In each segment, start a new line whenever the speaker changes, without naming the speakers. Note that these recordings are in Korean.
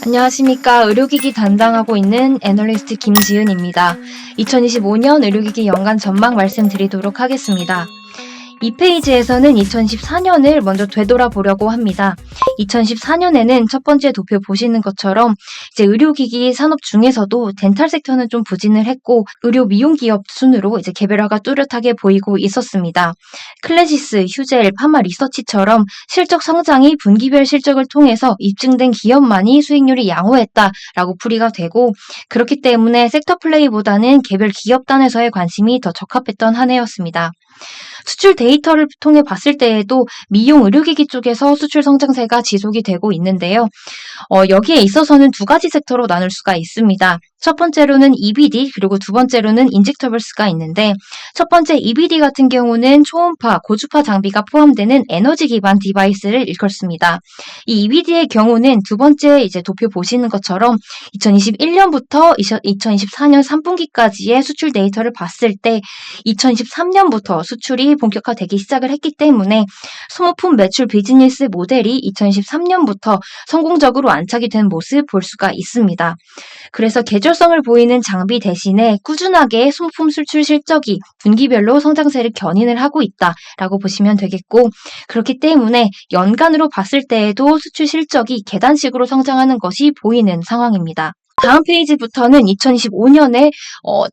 안녕하십니까. 의료기기 담당하고 있는 애널리스트 김지은입니다. 2025년 의료기기 연간 전망 말씀드리도록 하겠습니다. 이 페이지에서는 2014년을 먼저 되돌아보려고 합니다. 2014년에는 첫 번째 도표 보시는 것처럼 이제 의료기기 산업 중에서도 덴탈 섹터는 좀 부진을 했고 의료 미용 기업 순으로 이제 개별화가 뚜렷하게 보이고 있었습니다. 클래시스, 휴젤, 파마 리서치처럼 실적 성장이 분기별 실적을 통해서 입증된 기업만이 수익률이 양호했다라고 풀이가 되고 그렇기 때문에 섹터 플레이보다는 개별 기업 단에서의 관심이 더 적합했던 한 해였습니다. 수출 데이터를 통해 봤을 때에도 미용 의료기기 쪽에서 수출 성장세가 지속이 되고 있는데요. 여기에 있어서는 두 가지 섹터로 나눌 수가 있습니다. 첫 번째로는 EBD 그리고 두 번째로는 인젝터블스가 있는데 첫 번째 EBD 같은 경우는 초음파, 고주파 장비가 포함되는 에너지 기반 디바이스를 일컫습니다. 이 EBD의 경우는 두 번째 이제 도표 보시는 것처럼 2021년부터 2024년 3분기까지의 수출 데이터를 봤을 때 2023년부터 수출이 본격화되기 시작을 했기 때문에 소모품 매출 비즈니스 모델이 2013년부터 성공적으로 안착이 된 모습 볼 수가 있습니다. 그래서 계절성을 보이는 장비 대신에 꾸준하게 소모품 수출 실적이 분기별로 성장세를 견인을 하고 있다라고 보시면 되겠고 그렇기 때문에 연간으로 봤을 때에도 수출 실적이 계단식으로 성장하는 것이 보이는 상황입니다. 다음 페이지부터는 2025년에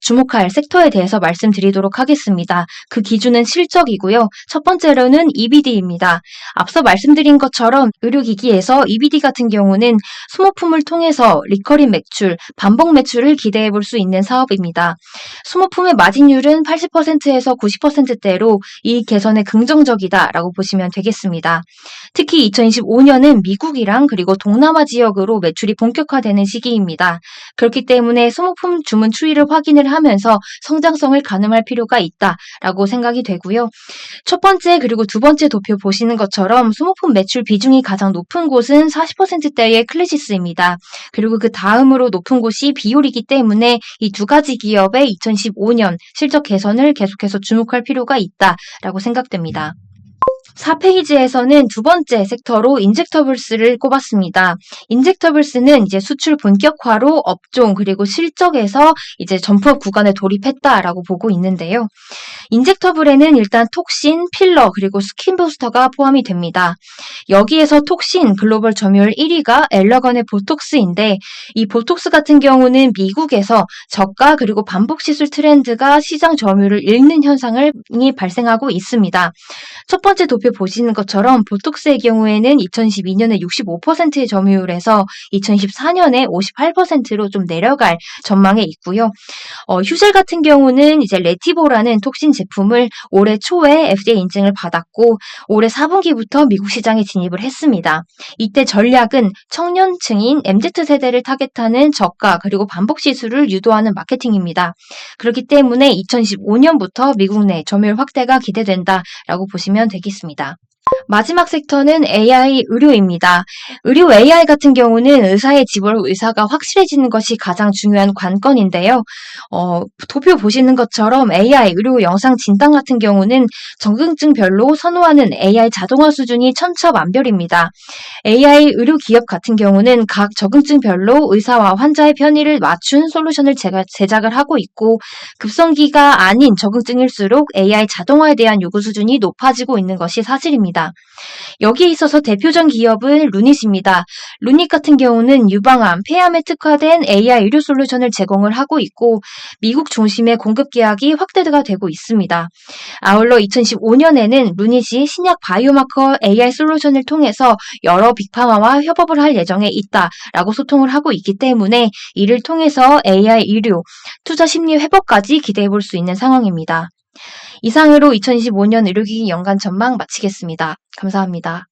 주목할 섹터에 대해서 말씀드리도록 하겠습니다. 그 기준은 실적이고요. 첫 번째로는 EBD입니다. 앞서 말씀드린 것처럼 의료기기에서 EBD 같은 경우는 소모품을 통해서 리커링 매출, 반복 매출을 기대해 볼 수 있는 사업입니다. 소모품의 마진율은 80%에서 90%대로 이익 개선에 긍정적이다라고 보시면 되겠습니다. 특히 2025년은 미국이랑 그리고 동남아 지역으로 매출이 본격화되는 시기입니다. 그렇기 때문에 소모품 주문 추이를 확인을 하면서 성장성을 가늠할 필요가 있다라고 생각이 되고요. 첫 번째 그리고 두 번째 도표 보시는 것처럼 소모품 매출 비중이 가장 높은 곳은 40%대의 클래시스입니다. 그리고 그 다음으로 높은 곳이 비올이기 때문에 이 두 가지 기업의 2015년 실적 개선을 계속해서 주목할 필요가 있다라고 생각됩니다. 4페이지에서는 두 번째 섹터로 인젝터블스를 꼽았습니다. 인젝터블스는 이제 수출 본격화로 업종 그리고 실적에서 이제 점프업 구간에 돌입했다라고 보고 있는데요. 인젝터블에는 일단 톡신, 필러 그리고 스킨 부스터가 포함이 됩니다. 여기에서 톡신 글로벌 점유율 1위가 엘러건의 보톡스인데 이 보톡스 같은 경우는 미국에서 저가 그리고 반복 시술 트렌드가 시장 점유율을 잃는 현상이 발생하고 있습니다. 첫 번째 도표 보시는 것처럼 보톡스의 경우에는 2012년에 65%의 점유율에서 2014년에 58%로 좀 내려갈 전망에 있고요. 휴젤 같은 경우는 이제 레티보라는 톡신 제품을 올해 초에 FDA 인증을 받았고 올해 4분기부터 미국 시장에 진입을 했습니다. 이때 전략은 청년층인 MZ세대를 타겟하는 저가 그리고 반복 시술을 유도하는 마케팅입니다. 그렇기 때문에 2015년부터 미국 내 점유율 확대가 기대된다라고 보시면 되겠습니다. 마지막 섹터는 AI 의료입니다. 의료 AI 같은 경우는 의사의 지불 의사가 확실해지는 것이 가장 중요한 관건인데요. 도표 보시는 것처럼 AI 의료 영상 진단 같은 경우는 적응증별로 선호하는 AI 자동화 수준이 천차만별입니다. AI 의료 기업 같은 경우는 각 적응증별로 의사와 환자의 편의를 맞춘 솔루션을 제작을 하고 있고 급성기가 아닌 적응증일수록 AI 자동화에 대한 요구 수준이 높아지고 있는 것이 사실입니다. 여기에 있어서 대표적 기업은 루닛입니다. 루닛 같은 경우는 유방암, 폐암에 특화된 AI 의료 솔루션을 제공을 하고 있고 미국 중심의 공급 계약이 확대가 되고 있습니다. 아울러 2015년에는 루닛이 신약 바이오마커 AI 솔루션을 통해서 여러 빅파마와 협업을 할 예정에 있다라고 소통을 하고 있기 때문에 이를 통해서 AI 의료, 투자 심리 회복까지 기대해 볼 수 있는 상황입니다. 이상으로 2025년 의료기기 연간 전망 마치겠습니다. 감사합니다.